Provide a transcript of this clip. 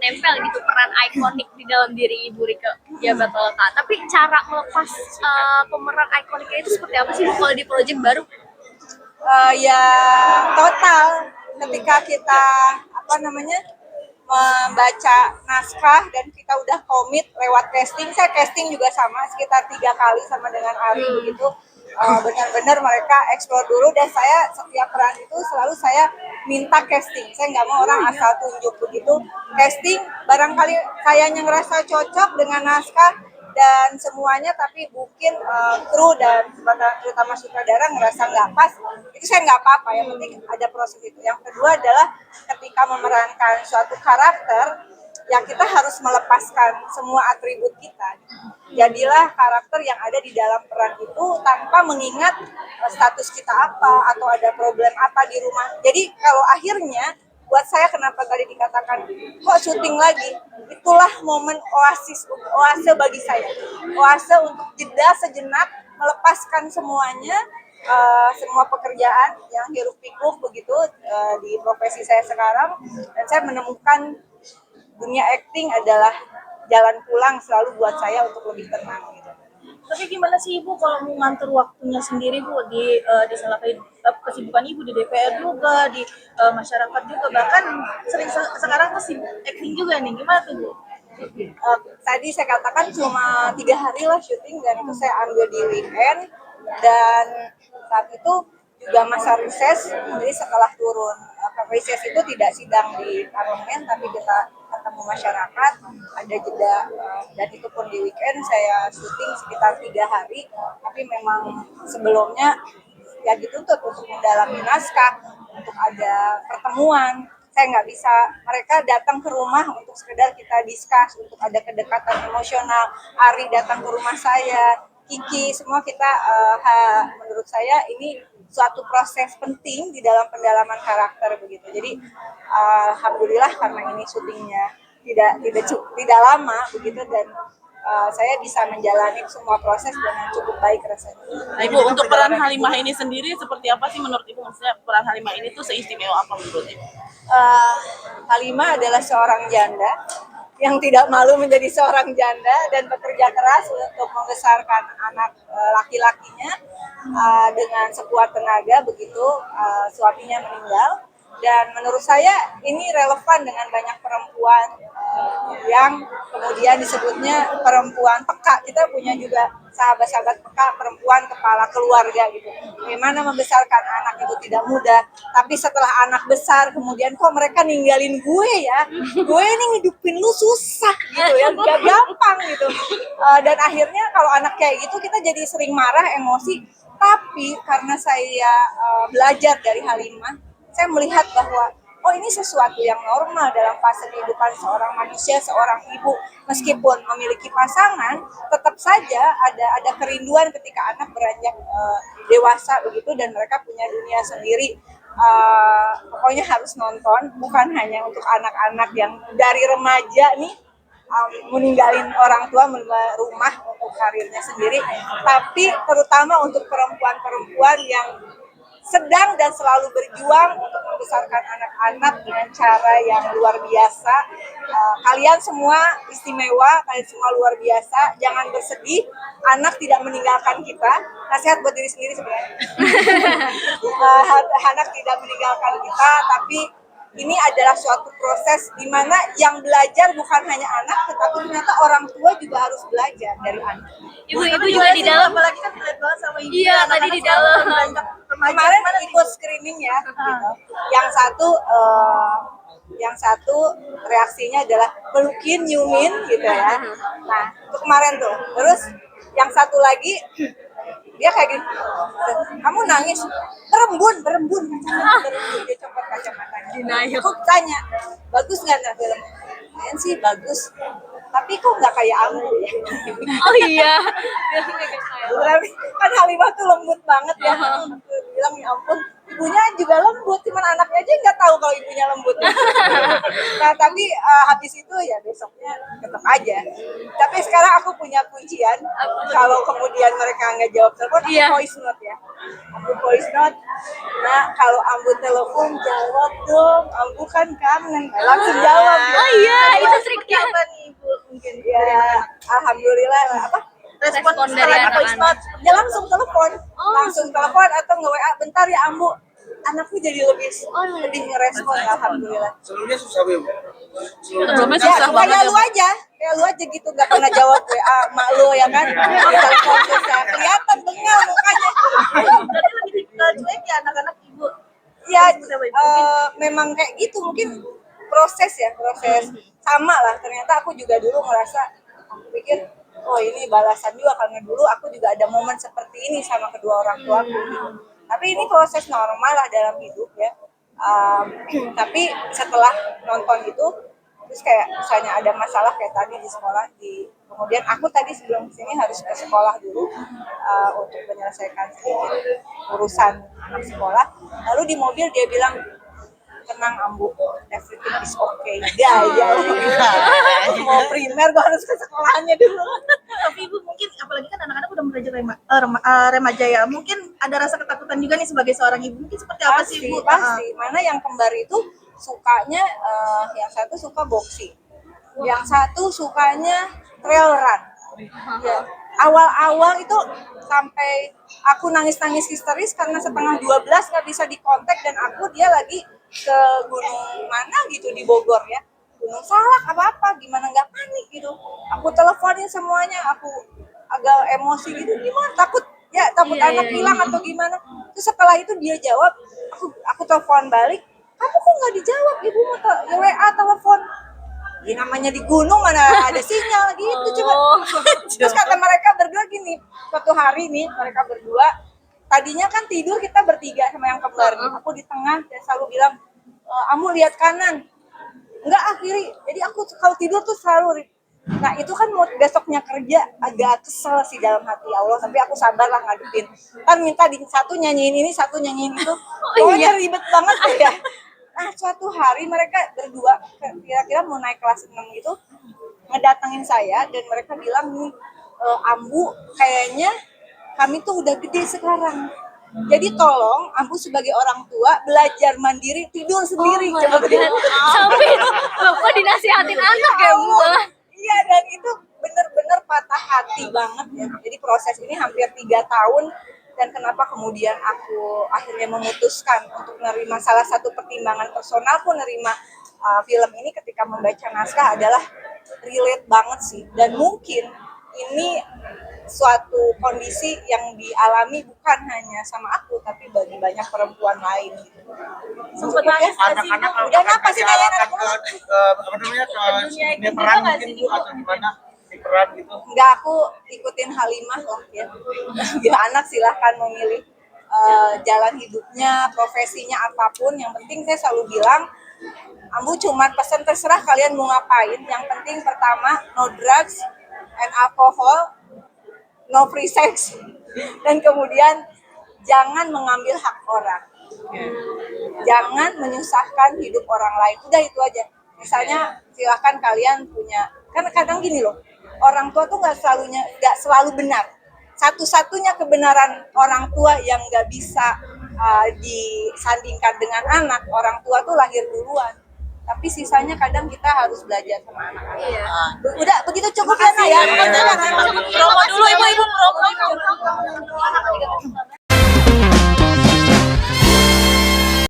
nempel gitu peran ikonik di dalam diri Ibu Rike. Ya betul Kak. Tapi cara melepas pemeran ikoniknya itu seperti apa sih Bu kalau di project baru? Ya total ketika kita membaca naskah dan kita udah komit lewat casting. Saya casting juga sama sekitar 3 kali sama dengan Ari begitu. Benar-benar mereka explore dulu dan saya setiap peran itu selalu saya minta casting. Saya nggak mau orang asal tunjuk begitu. Casting barangkali kayaknya ngerasa cocok dengan naskah dan semuanya, tapi mungkin kru dan terutama sutradara ngerasa nggak pas, itu saya nggak apa-apa, yang penting ada proses itu. Yang kedua adalah ketika memerankan suatu karakter, ya kita harus melepaskan semua atribut kita. Jadilah karakter yang ada di dalam peran itu tanpa mengingat status kita apa atau ada problem apa di rumah. Jadi kalau akhirnya buat saya kenapa tadi dikatakan kok syuting lagi, itulah momen oase bagi saya, oase untuk jeda sejenak, melepaskan semuanya, semua pekerjaan yang hiruk pikuk begitu di profesi saya sekarang, dan saya menemukan dunia acting adalah jalan pulang selalu buat saya untuk lebih tenang gitu. Tapi gimana sih Ibu kalau mau ngatur waktunya sendiri Bu di salah kesibukan Ibu di DPR juga, di masyarakat juga, bahkan sering sekarang sibuk acting juga nih, gimana tuh Bu? Tadi saya katakan cuma 3 hari lah syuting dan itu saya ambil di weekend, dan saat itu juga masa reses, jadi setelah turun reses itu tidak sidang di parlemen tapi kita ketemu masyarakat, ada jeda, dan itu pun di weekend saya syuting sekitar 3 hari, tapi memang sebelumnya ya dituntut untuk mendalami naskah, untuk ada pertemuan. Saya nggak bisa, mereka datang ke rumah untuk sekedar kita discuss, untuk ada kedekatan emosional. Ari datang ke rumah saya, Kiki, semua kita, menurut saya ini suatu proses penting di dalam pendalaman karakter begitu. Jadi alhamdulillah karena ini syutingnya tidak lama begitu, dan saya bisa menjalani semua proses dengan cukup baik rasanya. Nah Ibu, untuk peran Halimah ini sendiri seperti apa sih menurut Ibu? Maksudnya peran Halimah ini tuh seistimewa apa menurut Ibu? Halimah adalah seorang janda yang tidak malu menjadi seorang janda dan bekerja keras untuk membesarkan anak laki-lakinya dengan sekuat tenaga begitu. Suaminya meninggal, dan menurut saya ini relevan dengan banyak perempuan yang kemudian disebutnya perempuan peka. Kita punya juga sahabat-sahabat peka, perempuan kepala keluarga gitu. Bagaimana membesarkan anak itu tidak mudah, tapi setelah anak besar kemudian kok mereka ninggalin gue ya, gue ini ngidupin lu susah gitu ya, gak gampang gitu. Dan akhirnya kalau anak kayak gitu kita jadi sering marah, emosi. Tapi karena saya belajar dari Halimah, saya melihat bahwa oh ini sesuatu yang normal dalam fase kehidupan seorang manusia, seorang ibu. Meskipun memiliki pasangan, tetap saja ada kerinduan ketika anak beranjak dewasa begitu dan mereka punya dunia sendiri. Pokoknya harus nonton, bukan hanya untuk anak-anak yang dari remaja nih meninggalin orang tua, rumah untuk karirnya sendiri, tapi terutama untuk perempuan-perempuan yang sedang dan selalu berjuang untuk membesarkan anak-anak dengan cara yang luar biasa. Kalian semua istimewa, kalian semua luar biasa. Jangan bersedih, anak tidak meninggalkan kita. Nasihat buat diri sendiri sebenarnya. Anak tidak meninggalkan kita, tapi ini adalah suatu proses di mana yang belajar bukan hanya anak, tetapi ternyata orang tua juga harus belajar dari anak. Ibu juga di dalam, apalagi kan terlihat banget sama Ibu. Iya, tadi di dalam. Kemarin ikut screening ya, gitu. Yang satu reaksinya adalah pelukin, nyiumin gitu ya. Nah, itu kemarin tuh. Terus yang satu lagi dia kayak gini, kamu nangis, berembun, dia copot kacamatanya. Aku tanya, bagus nggak film? Kayaknya sih bagus, tapi kok nggak kayak Ambu ya? Oh iya. Berarti kan Halimah tuh lembut banget ya. Aku bilang ya ampun, ibunya juga lembut, cuman anaknya aja nggak tahu kalau ibunya lembut. Nah tapi habis itu ya besoknya tetap aja. Tapi sekarang aku punya kuncian, kalau kemudian mereka nggak jawab telepon, aku voice note ya. Ambu voice note, nah kalau Ambu telepon jawab dong, Ambu kan kangen, langsung jawab ya. Oh iya, itu Seperti triknya. apa nih Ibu mungkin Ya, alhamdulillah apa? respon Respon setelah dari ada voice anak-anak. note? Ya langsung telepon atau nge-WA bentar ya Ambu. Anakku jadi lebih ngerespon alhamdulillah. Sebelumnya susah Bu. Sebelumnya Ya, susah banget kayak ya. lu aja gitu, gak pernah jawab WA mak lu ya kan? Telepon susah, kelihatan bengal mukanya. Berarti lebih tipikal cuek ya anak-anak Ibu. Ya, Seperti apa, Ibu? memang kayak gitu mungkin proses sama lah. Ternyata aku juga dulu ngerasa, aku pikir, oh ini balasan juga karena dulu aku juga ada momen seperti ini sama kedua orang tua aku. Gitu. Tapi ini proses normal lah dalam hidup ya. Tapi setelah nonton itu, terus kayak misalnya ada masalah kayak tadi di sekolah, kemudian aku tadi sebelum kesini harus ke sekolah dulu untuk menyelesaikan sedikit urusan anak sekolah. Lalu di mobil dia bilang, tenang Ambu, everything is okay. Ya, mau primer gua harus ke sekolahnya dulu. Tapi Ibu mungkin apalagi kan anak-anak udah menuju remaja ya. Mungkin ada rasa ketakutan juga nih sebagai seorang ibu. Mungkin seperti apa sih Ibu? Pasti. Mana yang kembar itu sukanya, yang satu suka boxing, yang satu sukanya trail run. Ya. Awal-awal itu sampai aku nangis-nangis histeris karena setengah 12 nggak bisa dikontak dan dia lagi ke gunung mana gitu di Bogor ya. Gunung Salak apa-apa, gimana nggak panik gitu. Aku teleponin semuanya, aku agak emosi gitu, gimana takut anak hilang atau gimana. Terus setelah itu dia jawab, aku telepon balik, kamu kok nggak dijawab, ibu mau WA telepon. Ya namanya di gunung mana ada sinyal gitu coba. Terus kata mereka berdua gini, suatu hari nih mereka berdua, tadinya kan tidur kita bertiga sama yang kembar, aku di tengah dan selalu bilang, Amu lihat kanan. Enggak kiri. Jadi aku kalau tidur tuh selalu. Nah itu kan mau besoknya kerja agak kesel sih dalam hati Allah, tapi aku sabar lah ngadepin. Kan minta di satu nyanyiin ini, satu nyanyiin itu. Pokoknya ribet banget ya. Nah suatu hari mereka berdua kira-kira mau naik kelas 6 gitu ngedatengin saya dan mereka bilang nih, Ambu kayaknya kami tuh udah gede sekarang. Jadi tolong Ambu sebagai orang tua belajar mandiri, tidur sendiri. Coba Sampai Bapak dinasihatin anak ya Bu. Iya, dan itu bener-bener patah hati banget ya. Jadi proses ini hampir 3 tahun. Dan kenapa kemudian aku akhirnya memutuskan untuk menerima salah satu pertimbangan personal pun menerima film ini ketika membaca naskah adalah relate banget sih. Dan mungkin ini suatu kondisi yang dialami bukan hanya sama aku tapi bagi banyak perempuan lain gitu. Sempat nangis nggak sih Bu? Anak-anak Udah apa sih kalian diarahkan anak-anak? ke apa namanya ke dunia dunia acting peran juga nggak mungkin sih, Bu Ibu? atau gimana di peran gitu. Enggak, aku ikutin Halimah lah ya. Ya anak silahkan memilih jalan hidupnya, profesinya apapun. Yang penting saya selalu bilang, Ambu cuma pesan terserah kalian mau ngapain. Yang penting pertama no drugs and alcohol, no free sex, dan kemudian jangan mengambil hak orang. Jangan menyusahkan hidup orang lain. Udah itu aja. Misalnya silahkan kalian punya, kan kadang gini loh. Orang tua tuh nggak selalu benar. Satu-satunya kebenaran orang tua yang nggak bisa disandingkan dengan anak, orang tua tuh lahir duluan. Tapi sisanya kadang kita harus belajar sama anak-anak. Iya. Udah begitu cukup ya Nak ya. Promo dulu Ibu, promo.